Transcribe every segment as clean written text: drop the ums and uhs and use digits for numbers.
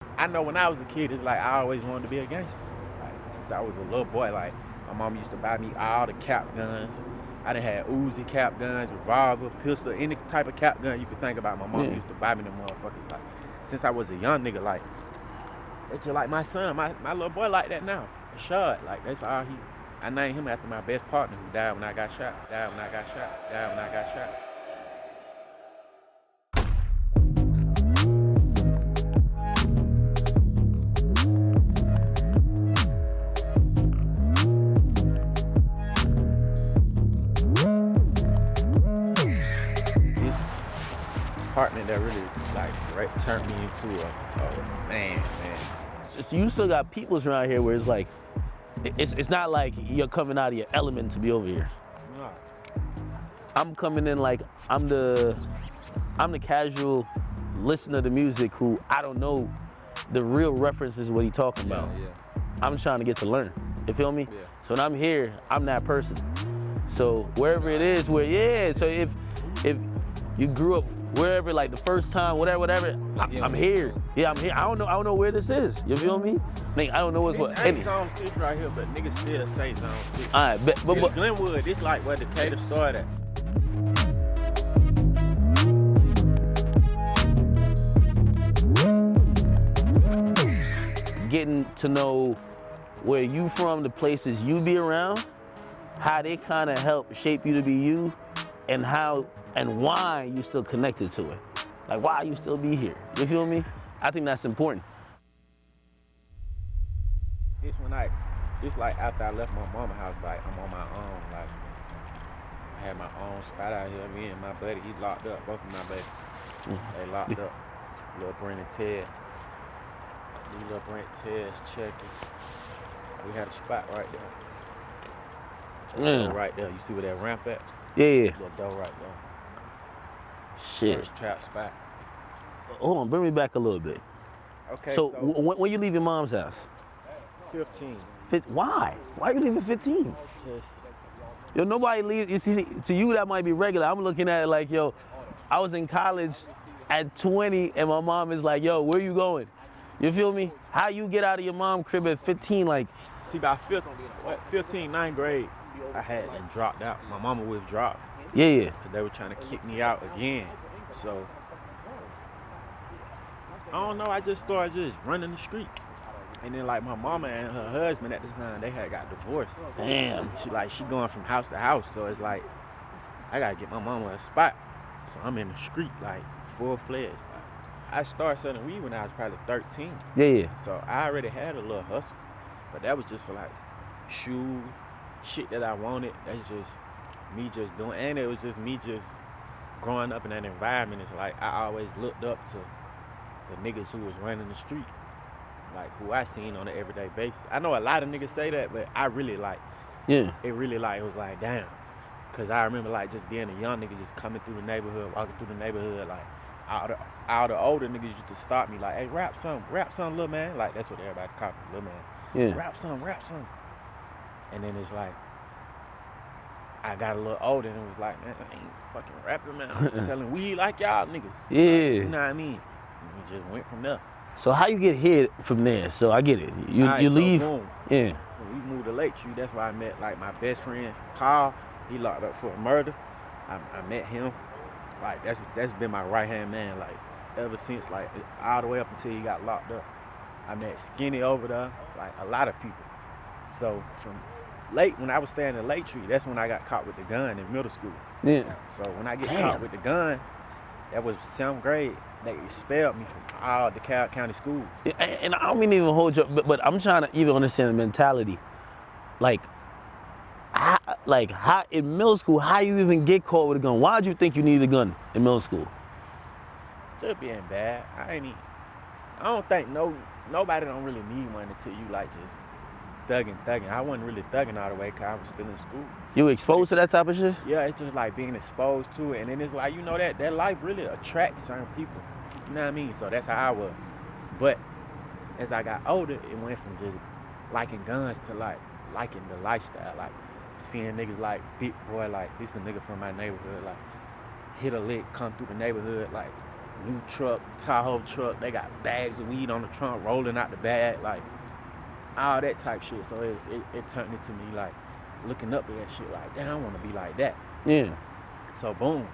I know when I was a kid, it's like I always wanted to be a gangster. Like since I was a little boy, like my mom used to buy me all the cap guns. I done had Uzi cap guns, revolver, pistol, any type of cap gun you could think about. My mom used to buy me them motherfuckers. Like since I was a young nigga, like it's just like my son, my little boy like that now. Shot, like that's all he. I named him after my best partner who died when I got shot. Died when I got shot. Died when I got shot. Partner that really like turned me into a man. So you still got peoples around here where it's like, it's not like you're coming out of your element to be over here. No. I'm coming in like I'm the casual listener to music who I don't know the real references what he talking about. Yeah. I'm trying to get to learn. You feel me? Yeah. So when I'm here, I'm that person. So wherever it is, so if you grew up wherever, like the first time, whatever, I'm here. Yeah, I'm here. I don't know where this is. You feel me? Like, I don't know what's what. Ain't Zone 6 right here, but niggas still say Zone 6. All right, but Lynwood, it's like where the Decatur started. getting to know where you from, the places you be around, how they kind of help shape you to be you, and how and why you still connected to it. Like, why you still be here? You feel me? I think that's important. It's like after I left my mama's house, like I'm on my own. Like I had my own spot out here. Me and my buddy, he locked up. Both of my buddies, they locked up. Lil Brent and Ted. Lil Brent, Ted's checking. We had a spot right there. Door right there. You see where that ramp at? Yeah. That door right there. Shit. First trap spot. Hold on, bring me back a little bit. Okay. So when you leave your mom's house? 15. Why? Why are you leaving 15? Yo, nobody leaves. You see, to you that might be regular. I'm looking at it like, yo, I was in college at 20 and my mom is like, yo, where you going? You feel me? How you get out of your mom's crib at 15? Like, see, by 15, 9th grade, I had dropped out. My mama was dropped. Yeah. Because they were trying to kick me out again. So, I don't know, I just started just running the street. And then like my mama and her husband at the time, they had got divorced. Damn. She going from house to house. So it's like, I gotta get my mama a spot. So I'm in the street like full-fledged. Like, I started selling weed when I was probably 13. Yeah. So I already had a little hustle. But that was just for like shoes, shit that I wanted. That's just me just doing. And it was just me just growing up in that environment. It's like I always looked up to the niggas who was running the street. Like who I seen on an everyday basis. I know a lot of niggas say that, but I really like, it really like, it was like, damn. Cause I remember like just being a young nigga just coming through the neighborhood, walking through the neighborhood, like all the older niggas used to stop me like, hey, rap something, little man. Like that's what everybody called me, little man. Yeah. Rap something. And then it's like, I got a little older and it was like, man, I ain't fucking rapping, man. I'm selling weed like y'all niggas. Yeah. Like, you know what I mean? And we just went from there. So how you get hit from there? So I get it. You leave. Boom. Yeah. When we moved to Lakeview, that's why I met like my best friend, Paul. He locked up for a murder. I met him. Like that's been my right hand man. Like ever since, like all the way up until he got locked up. I met Skinny over there. Like a lot of people. So from when I was staying in Lakeview, that's when I got caught with the gun in middle school. Yeah. So when I get caught with the gun, that was 7th grade. They expelled me from all the DeKalb County schools. And I don't mean to even hold you, but I'm trying to even understand the mentality. Like how in middle school, how you even get caught with a gun? Why'd you think you needed a gun in middle school? Just being bad. I don't think nobody don't really need one until you like just thugging. I wasn't really thugging all the way because I was still in school. You were exposed to that type of shit? Yeah, it's just like being exposed to it. And then it's like, you know, that life really attracts certain people. You know what I mean? So that's how I was. But as I got older, it went from just liking guns to like liking the lifestyle. Like seeing niggas like big boy, like this is a nigga from my neighborhood, like hit a lick, come through the neighborhood, like new truck, Tahoe truck. They got bags of weed on the trunk, rolling out the bag, like all that type shit. So it turned into me like looking up at that shit, like, damn, I want to be like that. Yeah. So boom,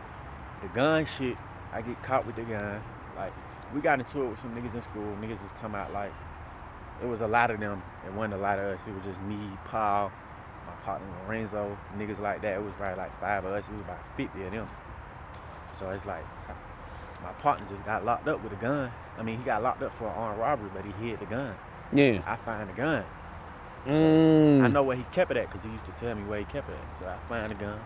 the gun shit. I get caught with the gun. Like, we got into it with some niggas in school. Niggas was talking about like, it was a lot of them. It wasn't a lot of us. It was just me, Paul, my partner Lorenzo, niggas like that. It was probably like 5 of us. It was about 50 of them. So it's like, my partner just got locked up with a gun. I mean, he got locked up for an armed robbery, but he hid the gun. Yeah. I find the gun. So I know where he kept it at because he used to tell me where he kept it at. So I find the gun.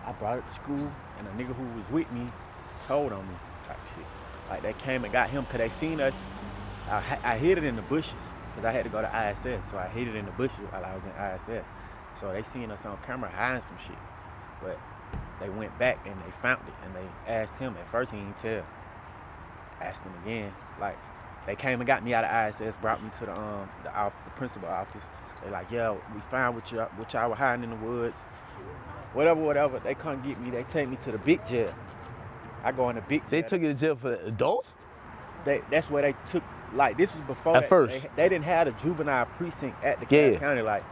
I brought it to school, and a nigga who was with me told on me type shit. Like, they came and got him because they seen us. I hid it in the bushes because I had to go to ISS. So I hid it in the bushes while I was in ISS. So they seen us on camera hiding some shit. But they went back and they found it, and they asked him. At first he didn't tell. Asked him again. Like, they came and got me out of ISS, brought me to the principal office. They like, yeah, we found what y'all were hiding in the woods. Whatever. They couldn't get me. They take me to the big jail. I go in the big jail. They took you to jail for adults? That's where they took, like, this was before At first. They didn't have a juvenile precinct at the county. Like,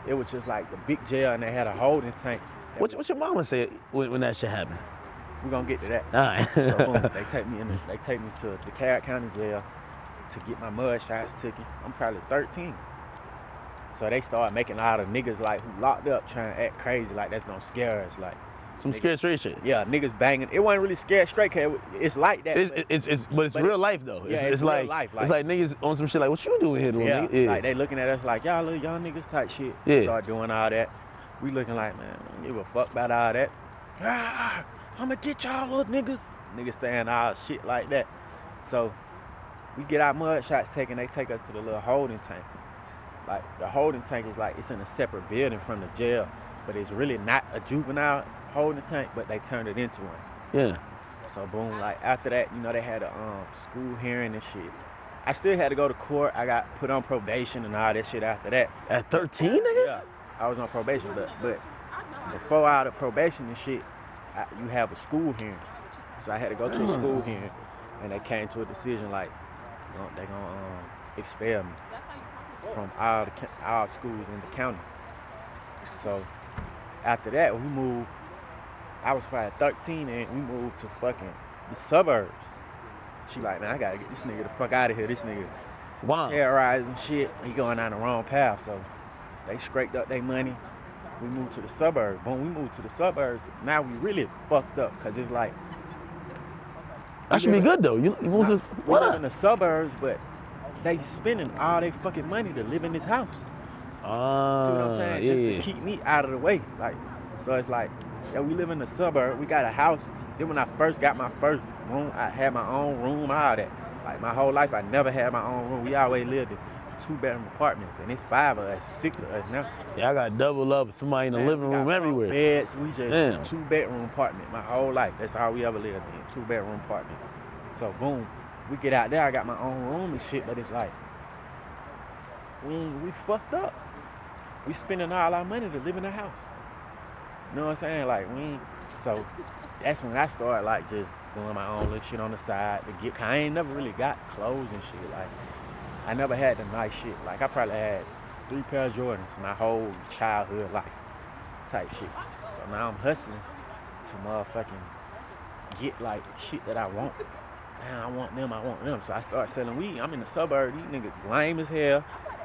it was just like the big jail, and they had a holding tank. What your mama said when that shit happened? We're gonna get to that. All right. So boom, they take me to the DeKalb County jail to get my mud shots taken. I'm probably 13. So they started making a lot of niggas like who locked up trying to act crazy, like that's gonna scare us, like some scared straight shit. Yeah, niggas banging. It wasn't really scared straight, cause it's like that. But it's real life though. Yeah, it's like real life. Like, it's like niggas on some shit like, what you doing here, doing? Yeah, Nigga? Like they looking at us like y'all little young niggas type shit. Yeah. Start doing all that. We looking like, man, I don't give a fuck about all that. I'ma get y'all little niggas. Niggas saying all shit like that. So we get our mud shots taken. They take us to the little holding tank. Like, the holding tank is like, it's in a separate building from the jail, but it's really not a juvenile holding tank, but they turned it into one. Yeah. So boom, like after that, you know, they had a school hearing and shit. I still had to go to court. I got put on probation and all that shit after that. At 13, nigga? Yeah, I was on probation, but before out of probation and shit, you have a school hearing. So I had to go to a school hearing, and they came to a decision like, they gonna expel me from all schools in the county. So after that, we moved. I was probably 13, and we moved to fucking the suburbs. She like, man, I gotta get this nigga the fuck out of here. This nigga terrorizing shit. He going down the wrong path. So they scraped up their money. We moved to the suburbs. Boom, we moved to the suburbs. Now we really fucked up, cause it's like, that should be good though. You moved to we live in the suburbs, but they spending all their fucking money to live in this house. See what I'm saying? Yeah, Just to keep me out of the way. Like, so it's like, yeah, we live in the suburb. We got a house. Then when I first got my first room, I had my own room, all that. Like, my whole life, I never had my own room. We always lived in 2-bedroom apartments, and it's 5 of us, 6 of us now. Yeah, I got double up, somebody in the living room everywhere. Beds, we just 2-bedroom apartment my whole life. That's all we ever lived in, 2-bedroom apartment. So boom, we get out there, I got my own room and shit, but it's like, we fucked up. We spending all our money to live in a house. You know what I'm saying? Like, so that's when I started like just doing my own little shit on the side to get, cause I ain't never really got clothes and shit. Like, I never had the nice shit. Like, I probably had 3 pair of Jordans my whole childhood life type shit. So now I'm hustling to motherfucking get like shit that I want. Man, I want them. So I start selling weed. I'm in the suburbs. These niggas lame as hell.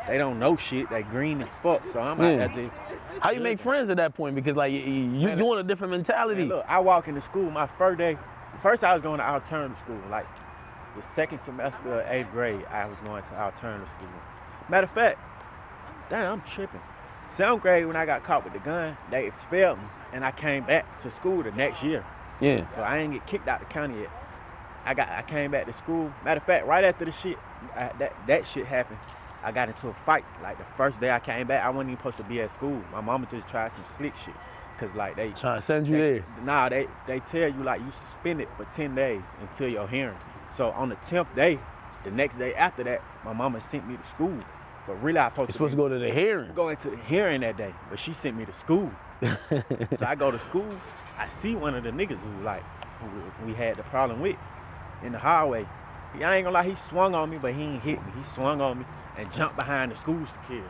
They don't know shit. They green as fuck. So I'm out there just... How you make friends at that point? Because like you want a different mentality. Man, look, I walk into school my first day. First I was going to alternative school. Like the second semester of 8th grade, I was going to alternative school. Matter of fact, damn, I'm tripping. 7th grade, when I got caught with the gun, they expelled me, and I came back to school the next year. Yeah. So I ain't get kicked out the county yet. I came back to school. Matter of fact, right after the shit, that shit happened, I got into a fight. Like the first day I came back, I wasn't even supposed to be at school. My mama just tried some slick shit. Cause like they trying to send you there. Nah, they tell you like you suspend it for 10 days until your hearing. So on the 10th day, the next day after that, my mama sent me to school. But really I supposed to go to the hearing. Going to the hearing that day, but she sent me to school. So I go to school, I see one of the niggas who we had the problem with. in the hallway. I ain't gonna lie, he swung on me, but he ain't hit me. He swung on me and jumped behind the school security.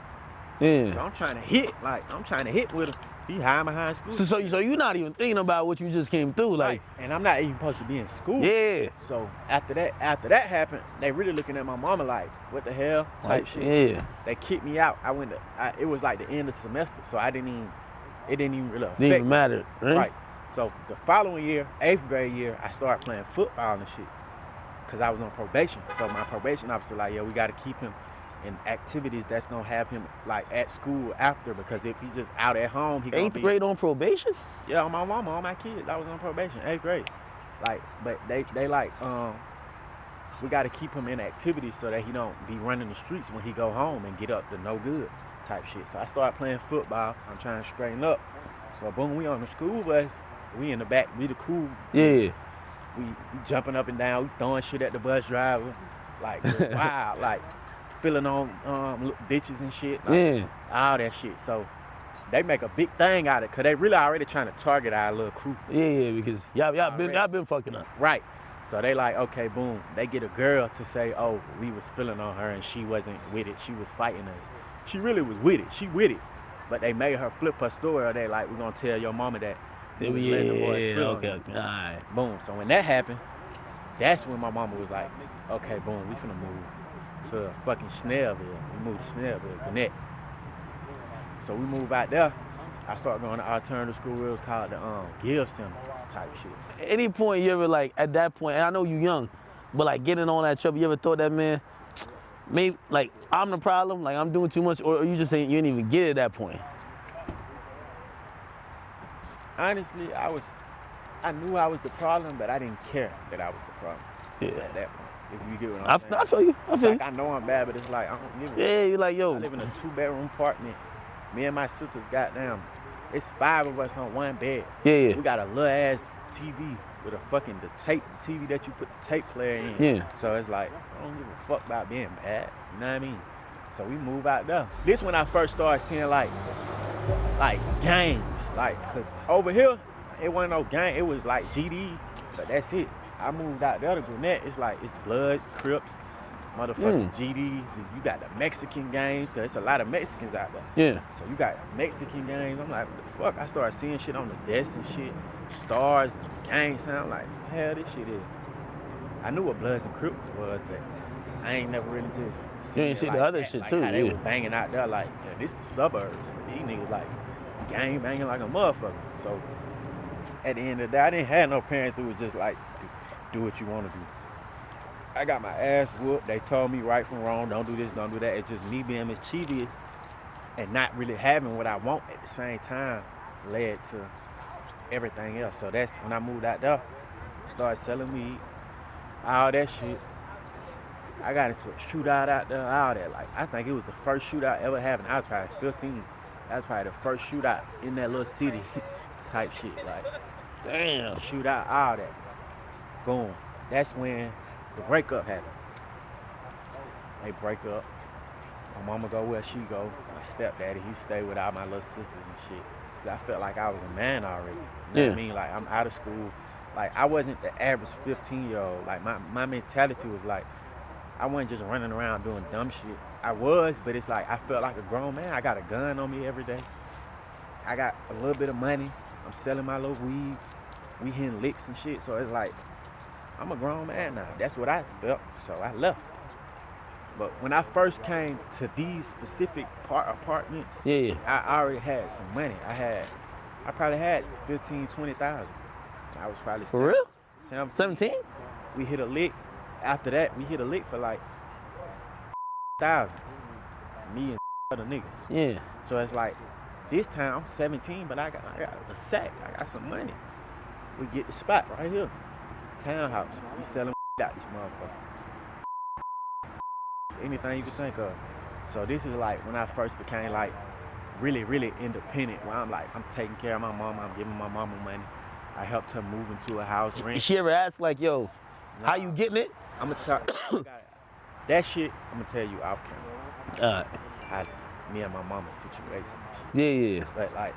Yeah. So I'm trying to hit with him. He hiding behind school. So you're not even thinking about what you just came through, like. Right. And I'm not even supposed to be in school. Yeah. So after that happened, they really looking at my mama like, what the hell type shit. Yeah. They kicked me out. It was like the end of the semester, so it didn't even really affect Didn't even me. matter, right? Right. So the following year, 8th grade year, I started playing football and shit because I was on probation. So my probation officer like, we got to keep him in activities that's going to have him like at school after, because if he just out at home, he going to be... 8th grade on probation? Yeah, on my mama, on my kids. I was on probation, 8th grade. Like, but they like, we got to keep him in activities so that he don't be running the streets when he go home and get up to no good type shit. So I started playing football. I'm trying to straighten up. So boom, we on the school bus. We in the back. We the cool. Yeah. We jumping up and down. We throwing shit at the bus driver. Like, wild. Like, filling on bitches and shit. Like, Yeah. all that shit. So they make a big thing out of it because they really already trying to target our little crew. Yeah, because y'all been fucking up. Right. So they like, okay, boom. They get a girl to say, oh, we was feeling on her and she wasn't with it. She was fighting us. She really was with it. She with it. But they made her flip her story. Or they like, we're going to tell your mama that we was letting the boys feel on you. Okay. All right. Boom. So when that happened, that's when my mama was like, okay, boom, we finna move to fucking Snellville. We moved to Snellville, Gwinnett. So we moved out there. I started going to alternative school. It was called the Give Center type shit. At any point you ever like, at that point, and I know you young, but like getting on that trouble, you ever thought that, man, maybe like I'm the problem, like I'm doing too much, or you just saying you didn't even get it at that point? Honestly, I knew I was the problem, but I didn't care that I was the problem. Yeah. At that point, if you get what I'm saying. I feel you. I feel Like, you. I know I'm bad, but it's like, I don't give a Yeah, you're like, yo. I live in a 2-bedroom apartment. Me and my sisters, goddamn, it's 5 of us on one bed. Yeah. We got a little ass TV with the TV that you put the tape player in. Yeah. So it's like, I don't give a fuck about being bad. You know what I mean? So we move out there. This when I first started seeing like gangs. Like, cause over here, it wasn't no gang. It was like GDs, but that's it. I moved out there to Gwinnett. It's like, it's Bloods, Crips, motherfucking GDs. You got the Mexican gangs, cause it's a lot of Mexicans out there. Yeah. So you got Mexican gangs. I'm like, what the fuck? I started seeing shit on the desk and shit, stars and gang sound. Like, hell, this shit is. I knew what Bloods and Crips was, but I ain't never really just. You ain't see like the other that. shit like too. How they Yeah. was banging out there, like, yeah, this the suburbs. These niggas like gang banging like a motherfucker. So at the end of the day, I didn't have no parents who was just like, do what you want to do. I got my ass whooped. They told me right from wrong, don't do this, don't do that. It's just me being mischievous and not really having what I want at the same time led to everything else. So that's when I moved out there, started selling weed, all that shit. I got into a shootout out there, all that. Like, I think it was the first shootout ever happened. I was probably 15. That was probably the first shootout in that little city type shit. Like, Damn. shootout, all that. Boom. That's when the breakup happened. They break up. My mama go where she go. My stepdaddy, he stay with all my little sisters and shit. I felt like I was a man already. You know what I mean? Like, I'm out of school. Like, I wasn't the average 15-year-old. Like, my mentality was like, I wasn't just running around doing dumb shit. I was, but it's like I felt like a grown man. I got a gun on me every day. I got a little bit of money. I'm selling my little weed. We hitting licks and shit. So it's like, I'm a grown man now. That's what I felt. So I left. But when I first came to these specific apartments, I already had some money. I probably had 15, 20,000. I was probably For real? 17? We hit a lick. After that, we hit a lick for like 1,000. Me and other niggas. Yeah. So it's like, this time I'm 17, but I got a sack. I got some money. We get the spot right here. Townhouse. We selling out this motherfucker. Anything you can think of. So this is like when I first became like really, really independent. Where I'm like, I'm taking care of my mama. I'm giving my mama money. I helped her move into a house. Did she ever ask like, yo, how you getting it? I'm gonna talk. That shit, I'm gonna tell you off camera. Me and my mama's situation. Yeah. But like,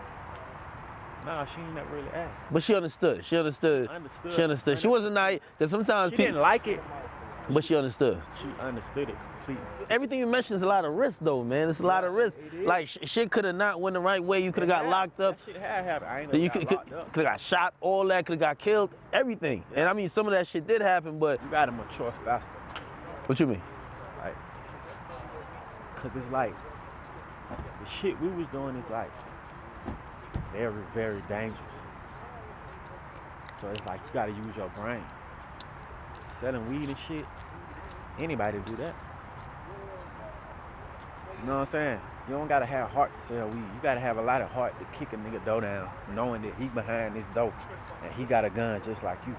Nah, she ain't never really asked. But she understood. She understood. She understood. She wasn't naive, because sometimes She people didn't like it. but she understood. She understood it completely. Everything you mentioned is a lot of risk, though, man. It's a lot of risk. It is. Like, shit could have not went the right way. You could have got locked up. That shit had happened. I ain't You never got locked up. could have got shot, all that, could have got killed, everything. And I mean, some of that shit did happen, but You gotta mature faster. what you mean? Like, cause it's like, the shit we was doing is like, very, very dangerous. So it's like, you gotta use your brain. Selling weed and shit, anybody do that. You know what I'm saying? You don't gotta have heart to sell weed. You gotta have a lot of heart to kick a nigga door down, knowing that he behind this door and he got a gun just like you.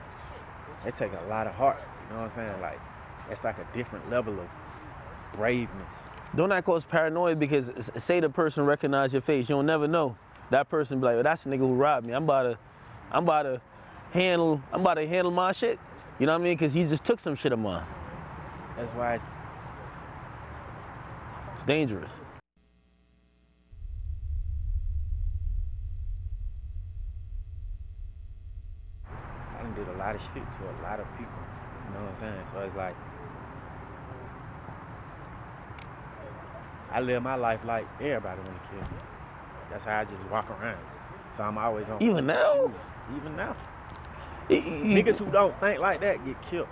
That take a lot of heart. You know what I'm saying? Like, that's like a different level of braveness. Don't that cause paranoia? Because say the person recognize your face, you'll never know. That person be like, oh, that's the nigga who robbed me. I'm about to handle my shit. You know what I mean? Because he just took some shit of mine. That's why It's dangerous. I done did a lot of shit to a lot of people. You know what I'm saying? So it's like, I live my life like everybody want to kill me. That's how I just walk around. So I'm always on. Even now? Even now. Niggas who don't think like that get killed.